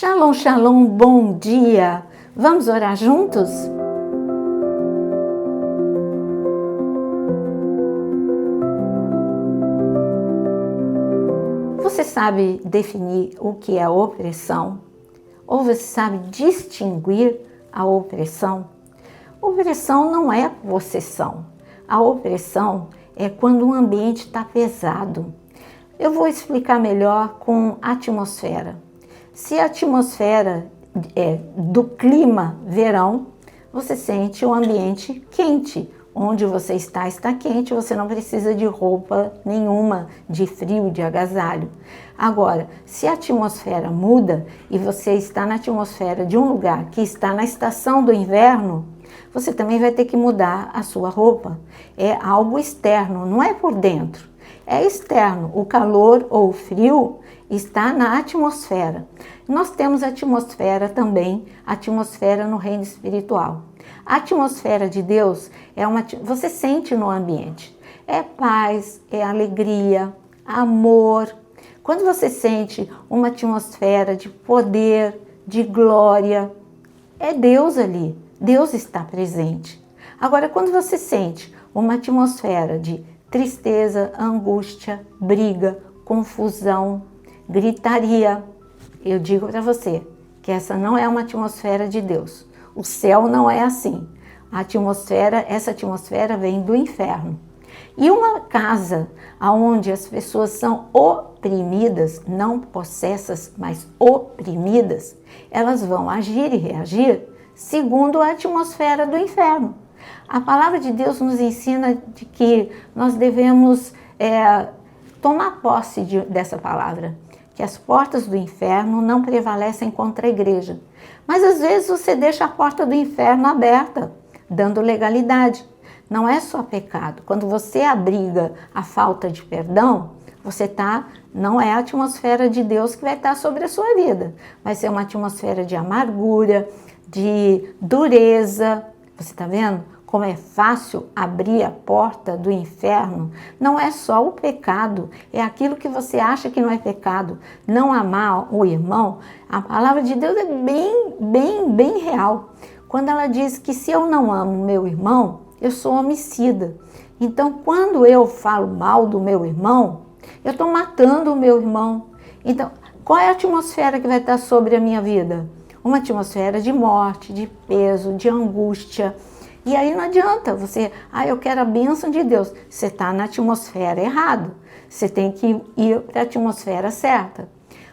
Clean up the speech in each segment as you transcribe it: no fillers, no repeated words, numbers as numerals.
Shalom, shalom, bom dia! Vamos orar juntos? Você sabe definir o que é opressão? Ou você sabe distinguir a opressão? Opressão não é possessão. A opressão é quando o ambiente está pesado. Eu vou explicar melhor com atmosfera. Se a atmosfera é do clima verão, você sente um ambiente quente. Onde você está quente, você não precisa de roupa nenhuma, de frio, de agasalho. Agora, se a atmosfera muda e você está na atmosfera de um lugar que está na estação do inverno, você também vai ter que mudar a sua roupa. É algo externo, não é por dentro. É externo. O calor ou o frio está na atmosfera. Nós temos atmosfera também, atmosfera no reino espiritual. A atmosfera de Deus é você sente no ambiente. É paz, é alegria, amor. Quando você sente uma atmosfera de poder, de glória, é Deus ali. Deus está presente. Agora, quando você sente uma atmosfera de tristeza, angústia, briga, confusão, gritaria, eu digo para você que essa não é uma atmosfera de Deus. O céu não é assim. Essa atmosfera vem do inferno. E uma casa onde as pessoas são oprimidas, não possessas, mas oprimidas, elas vão agir e reagir segundo a atmosfera do inferno. A palavra de Deus nos ensina de que nós devemos tomar posse dessa palavra, que as portas do inferno não prevalecem contra a igreja. Mas às vezes você deixa a porta do inferno aberta, dando legalidade. Não é só pecado. Quando você abriga a falta de perdão, não é a atmosfera de Deus que vai estar sobre a sua vida. Vai ser uma atmosfera de amargura, de dureza. Você está vendo como é fácil abrir a porta do inferno? Não é só o pecado, é aquilo que você acha que não é pecado. Não amar o irmão, a palavra de Deus é bem real. Quando ela diz que se eu não amo meu irmão, eu sou homicida. Então, quando eu falo mal do meu irmão, eu estou matando o meu irmão. Então, qual é a atmosfera que vai estar sobre a minha vida? Uma atmosfera de morte, de peso, de angústia. E aí não adianta eu quero a bênção de Deus. Você está na atmosfera errada. Você tem que ir para a atmosfera certa.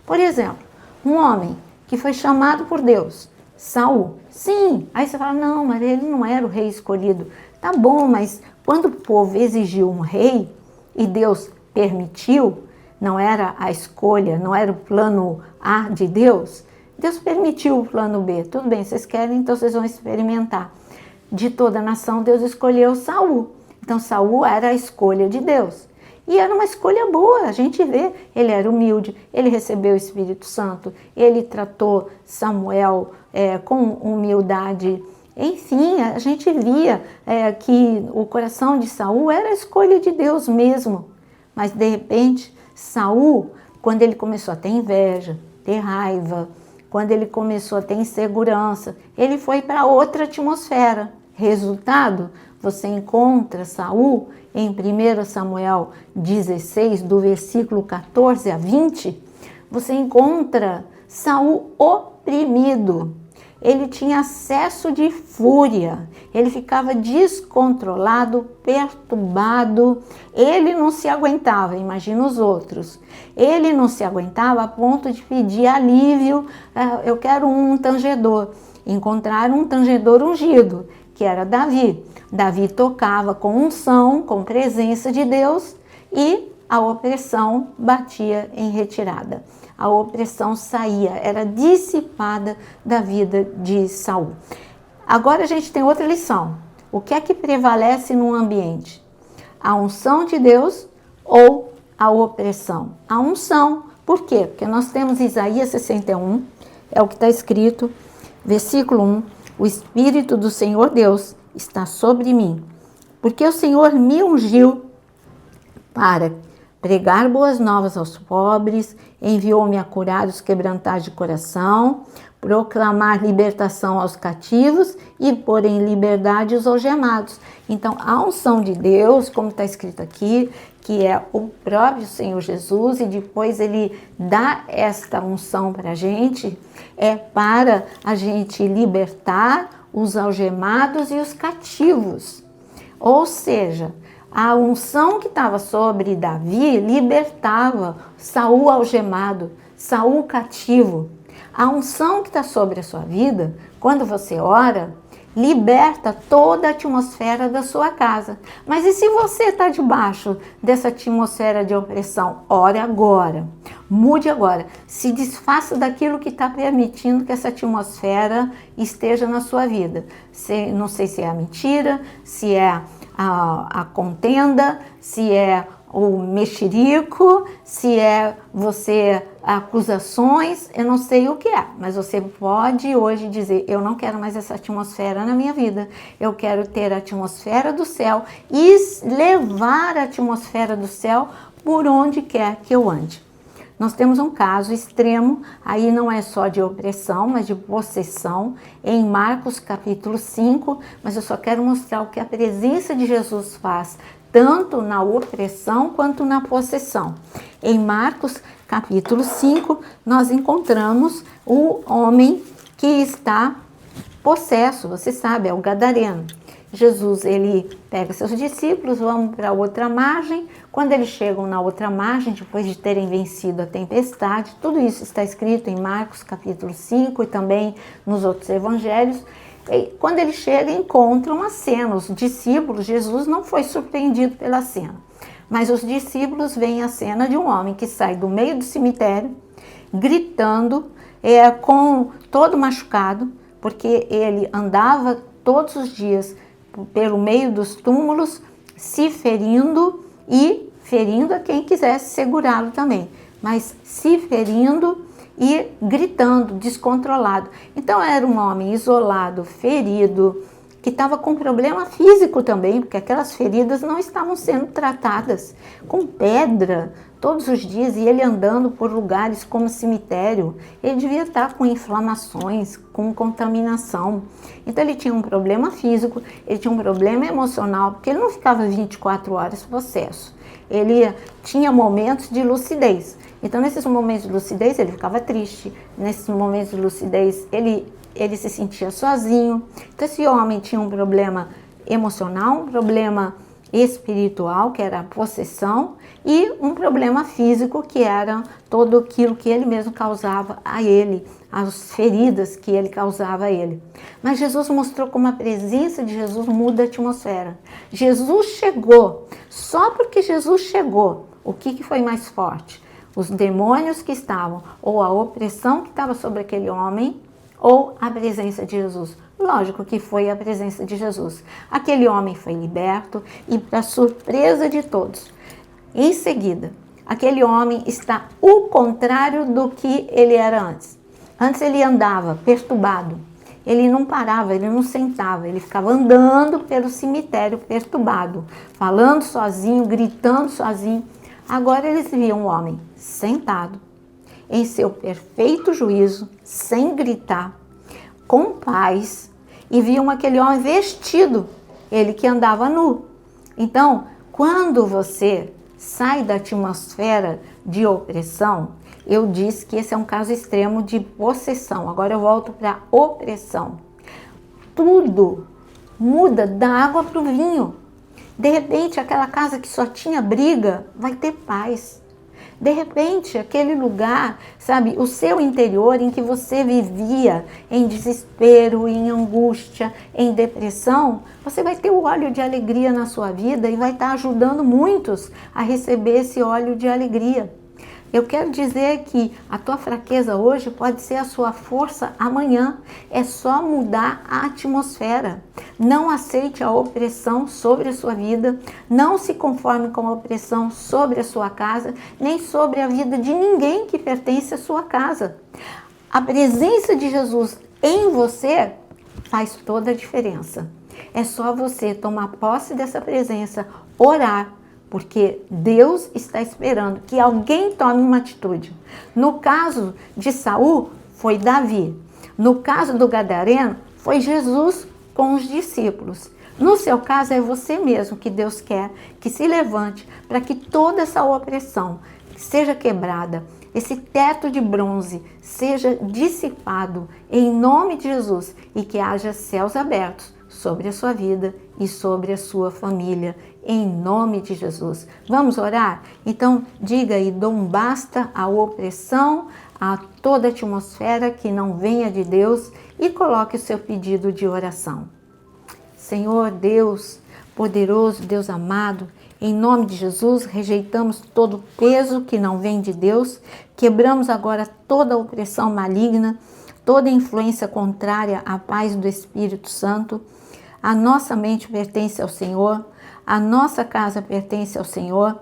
Por exemplo, um homem que foi chamado por Deus, Saul. Sim, aí você fala, não, mas ele não era o rei escolhido. Tá bom, mas quando o povo exigiu um rei e Deus permitiu, não era a escolha, não era o plano A de Deus, Deus permitiu o plano B. Tudo bem, vocês querem, então vocês vão experimentar. De toda a nação, Deus escolheu Saul. Então, Saul era a escolha de Deus. E era uma escolha boa, a gente vê. Ele era humilde, ele recebeu o Espírito Santo, ele tratou Samuel com humildade. Enfim, a gente via que o coração de Saul era a escolha de Deus mesmo. Mas, de repente, Saul, quando ele começou a ter inveja, ter raiva, quando ele começou a ter insegurança, ele foi para outra atmosfera. Resultado, você encontra Saul em 1 Samuel 16, do versículo 14 a 20, você encontra Saul oprimido. Ele tinha acesso de fúria, ele ficava descontrolado, perturbado, ele não se aguentava, imagina os outros. Ele não se aguentava a ponto de pedir alívio, eu quero um tangedor. Encontraram um tangedor ungido, que era Davi. Davi tocava com unção, com presença de Deus, e a opressão batia em retirada. A opressão saía, era dissipada da vida de Saul. Agora a gente tem outra lição. O que é que prevalece num ambiente? A unção de Deus ou a opressão? A unção. Por quê? Porque nós temos Isaías 61, é o que está escrito, versículo 1, o Espírito do Senhor Deus está sobre mim, porque o Senhor me ungiu para pregar boas novas aos pobres, enviou-me a curar os quebrantados de coração, proclamar libertação aos cativos e pôr em liberdade os algemados. Então, a unção de Deus, como está escrito aqui, que é o próprio Senhor Jesus, e depois ele dá esta unção para a gente, é para a gente libertar os algemados e os cativos. Ou seja, a unção que estava sobre Davi libertava Saul algemado, Saul cativo. A unção que está sobre a sua vida, quando você ora, liberta toda a atmosfera da sua casa. Mas e se você está debaixo dessa atmosfera de opressão? Ore agora, mude agora, se desfaça daquilo que está permitindo que essa atmosfera esteja na sua vida. Não sei se é a mentira, se é a contenda, se é o mexerico, se é você acusações, eu não sei o que é, mas você pode hoje dizer, eu não quero mais essa atmosfera na minha vida, eu quero ter a atmosfera do céu e levar a atmosfera do céu por onde quer que eu ande. Nós temos um caso extremo, aí não é só de opressão, mas de possessão, em Marcos capítulo 5, mas eu só quero mostrar o que a presença de Jesus faz, tanto na opressão quanto na possessão. Em Marcos capítulo 5, nós encontramos o homem que está possesso, você sabe, é o gadareno. Jesus, ele pega seus discípulos, vão para outra margem. Quando eles chegam na outra margem, depois de terem vencido a tempestade, tudo isso está escrito em Marcos capítulo 5 e também nos outros evangelhos. E quando ele chega, encontram a cena. Os discípulos, Jesus não foi surpreendido pela cena, mas os discípulos veem a cena de um homem que sai do meio do cemitério, gritando, com todo machucado, porque ele andava todos os dias pelo meio dos túmulos, se ferindo e ferindo a quem quisesse segurá-lo também, mas se ferindo e gritando, descontrolado. Então era um homem isolado, ferido, que estava com problema físico também, porque aquelas feridas não estavam sendo tratadas, com pedra todos os dias, e ele andando por lugares como cemitério, ele devia estar com inflamações, com contaminação. Então ele tinha um problema físico, ele tinha um problema emocional, porque ele não ficava 24 horas possesso. Ele tinha momentos de lucidez. Então nesses momentos de lucidez ele ficava triste, nesses momentos de lucidez ele se sentia sozinho. Então esse homem tinha um problema emocional, um problema espiritual, que era a possessão, e um problema físico, que era todo aquilo que ele mesmo causava a ele, as feridas que ele causava a ele. Mas Jesus mostrou como a presença de Jesus muda a atmosfera. Jesus chegou, só porque Jesus chegou, o que foi mais forte? Os demônios que estavam, ou a opressão que estava sobre aquele homem, ou a presença de Jesus? Lógico que foi a presença de Jesus. Aquele homem foi liberto e, para surpresa de todos, em seguida, aquele homem está o contrário do que ele era antes. Antes ele andava perturbado, ele não parava, ele não sentava, ele ficava andando pelo cemitério perturbado, falando sozinho, gritando sozinho. Agora eles viam um homem sentado, em seu perfeito juízo, sem gritar, com paz, e viam aquele homem vestido, ele que andava nu. Então, quando você sai da atmosfera de opressão, eu disse que esse é um caso extremo de possessão. Agora eu volto para a opressão. Tudo muda da água para o vinho. De repente, aquela casa que só tinha briga vai ter paz. De repente, aquele lugar, sabe, o seu interior em que você vivia em desespero, em angústia, em depressão, você vai ter o óleo de alegria na sua vida e vai estar ajudando muitos a receber esse óleo de alegria. Eu quero dizer que a tua fraqueza hoje pode ser a sua força amanhã. É só mudar a atmosfera. Não aceite a opressão sobre a sua vida. Não se conforme com a opressão sobre a sua casa, nem sobre a vida de ninguém que pertence à sua casa. A presença de Jesus em você faz toda a diferença. É só você tomar posse dessa presença, orar, porque Deus está esperando que alguém tome uma atitude. No caso de Saul, foi Davi. No caso do gadareno, foi Jesus com os discípulos. No seu caso, é você mesmo que Deus quer que se levante para que toda essa opressão seja quebrada, esse teto de bronze seja dissipado em nome de Jesus e que haja céus abertos sobre a sua vida e sobre a sua família, em nome de Jesus. Vamos orar? Então, diga aí, dou um basta à opressão, a toda a atmosfera que não venha de Deus e coloque o seu pedido de oração. Senhor Deus, poderoso, Deus amado, em nome de Jesus, rejeitamos todo peso que não vem de Deus, quebramos agora toda a opressão maligna, toda influência contrária à paz do Espírito Santo. A nossa mente pertence ao Senhor, a nossa casa pertence ao Senhor,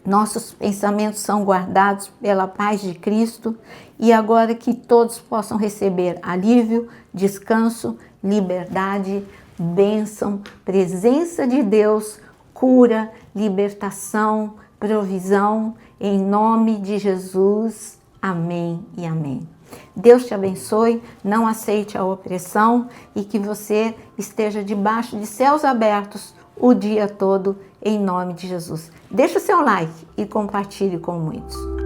nossos pensamentos são guardados pela paz de Cristo e agora que todos possam receber alívio, descanso, liberdade, bênção, presença de Deus, cura, libertação, provisão, em nome de Jesus. Amém e amém. Deus te abençoe, não aceite a opressão e que você esteja debaixo de céus abertos o dia todo, em nome de Jesus. Deixa o seu like e compartilhe com muitos.